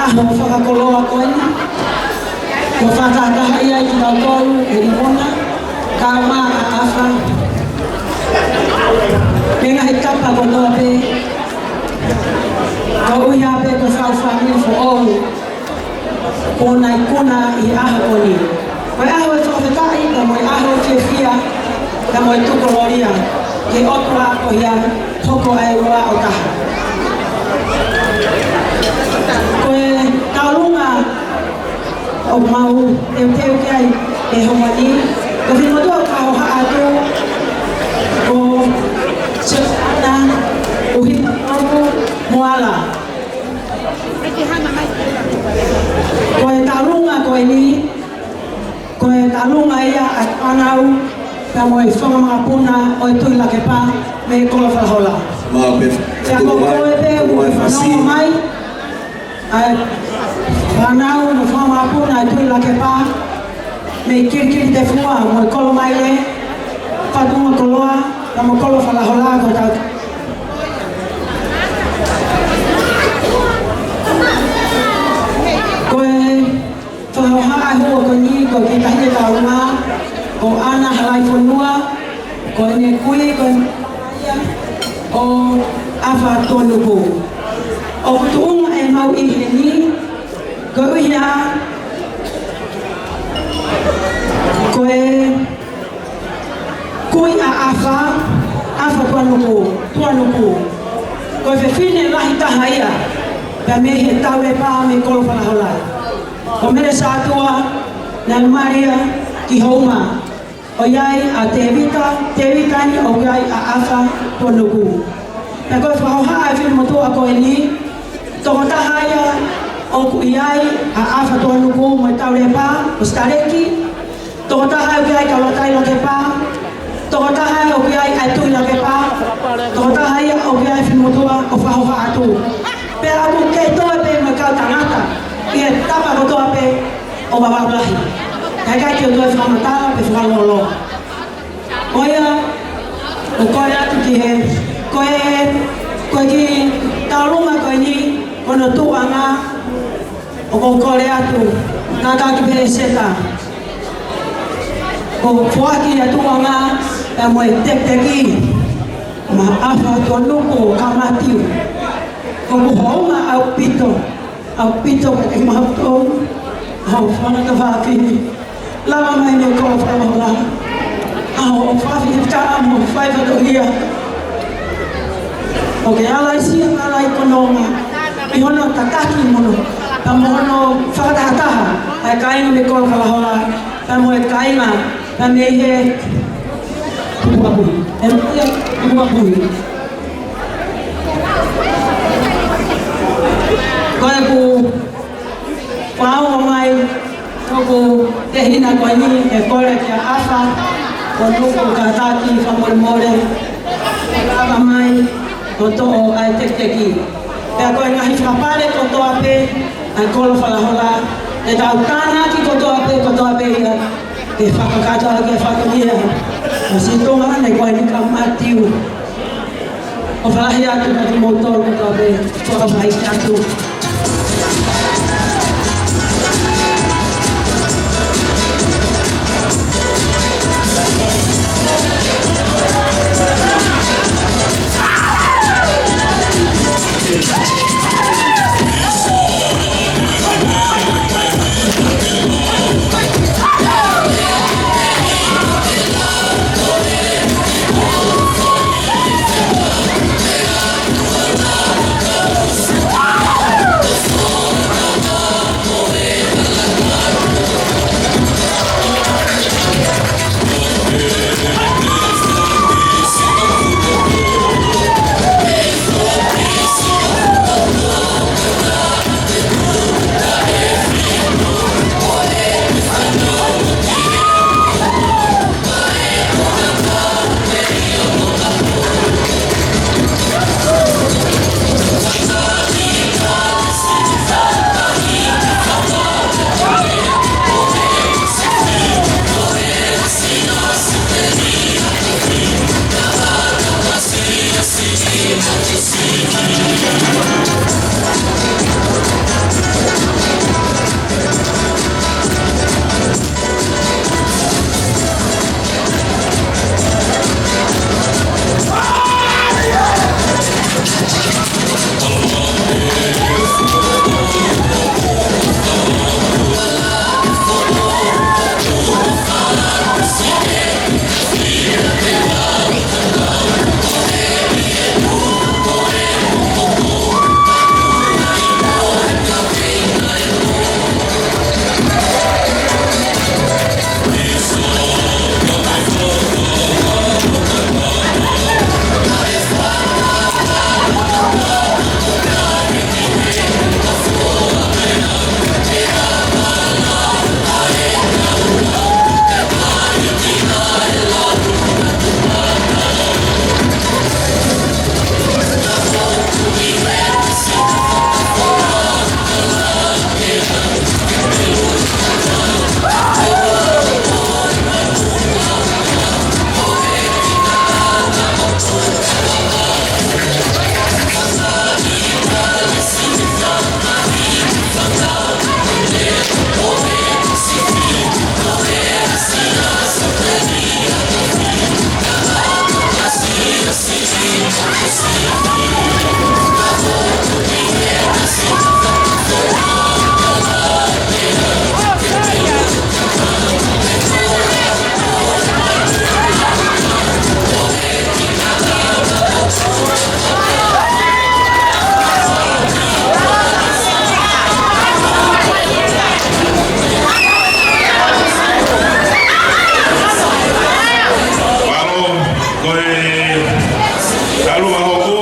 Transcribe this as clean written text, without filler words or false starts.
aho whakakoloa koina. Ko whakataha ia I tau tolu e Ivona, ka maa a awha. Menga he tapa ko toa pe. Ka uhi ape ko whauwhangi fo olu. Ko nai kuna I aho oni. Koe aho e whakawhetai, ka moe aho e whia, ka moe tukoloria. Ke otua ko hia hoko ai roa o taha. Koe taurunga o mau e teo ki ai e hongani. Ko whimatua ka ho haa atu ko Sirana uhi aku moala. Koe taurunga koe ni, koe taurunga ia at anau ka moe whanga mga puna o I tui lake pā me kola whalahola. Tia ko koe pe ue whanonga mai, whanau na whanga mga puna I tui lake pā me kirikiri te fua moe kola mai le, whatunga koloa, ka mo kola whalahola ko tau. Koe whahoha ai hua ko ni ko ki tahi te taurunga, ko ana halai whanua, ko ne kui, ko o awha tonuku. O kutuunga e mau I he ni, ko uia, ko e kui a awha tuanuku. Ko e whiwhine lahi taha ia, ka me he tau e pā me kolo whanaholai. Ko mene sātua, na Maria ki Houma. O iai a te vitani o iai a awha tonuku. Na koe whahoha ai whimatua koe ni, toko taha ia o ku iai a awha tonuku mo I tau lepa o stareki, toko taha o iai ka watai lake pā, toko taha o iai ai tui lake pā, toko taha ia o iai whimatua o whahoha atu. Pea aku kei toa pe mo kau tangata, I e tapa ko toa pe o wawawlahi. Kai ki o toi whamatara pe whalolo. Oia, o koe atu ki he, koe ki taurunga koe ni, kono tuanga, o ko kore atu, nā kāki pere seta. Ko fuaki a tuanga, e moe tekteki, ma awha tonuku o kamatiu. Ko kuhounga au pito e mahautou, au whanaka whāwhini. Lama mai me kola whalahola. Au o whawhini taa mo whaiwhatu hia. O ke alai sia alai kononga. I hono tataki mono. Pa mono whakatahataha. Ai kainga me kola whalahola. Pa mo e kainga. Pa me he pupuapui. E mea pupuapui. Koe ku whaonga mai ko te hina koe ni e kore kia awha, ko nuku ka tāki whamoremore, ka mai ko to'o ai tekteki. Pea koe ngahi whapare ko toa pe, ai kolo whalahola, e tau tānaki ko toa pe ia, ke whakakatoa ke whakalia, o si tonga ane koe ni ka matiu. O whalahi atu ka tu motor ko toa pe, whakamai atu. Saluma Hoko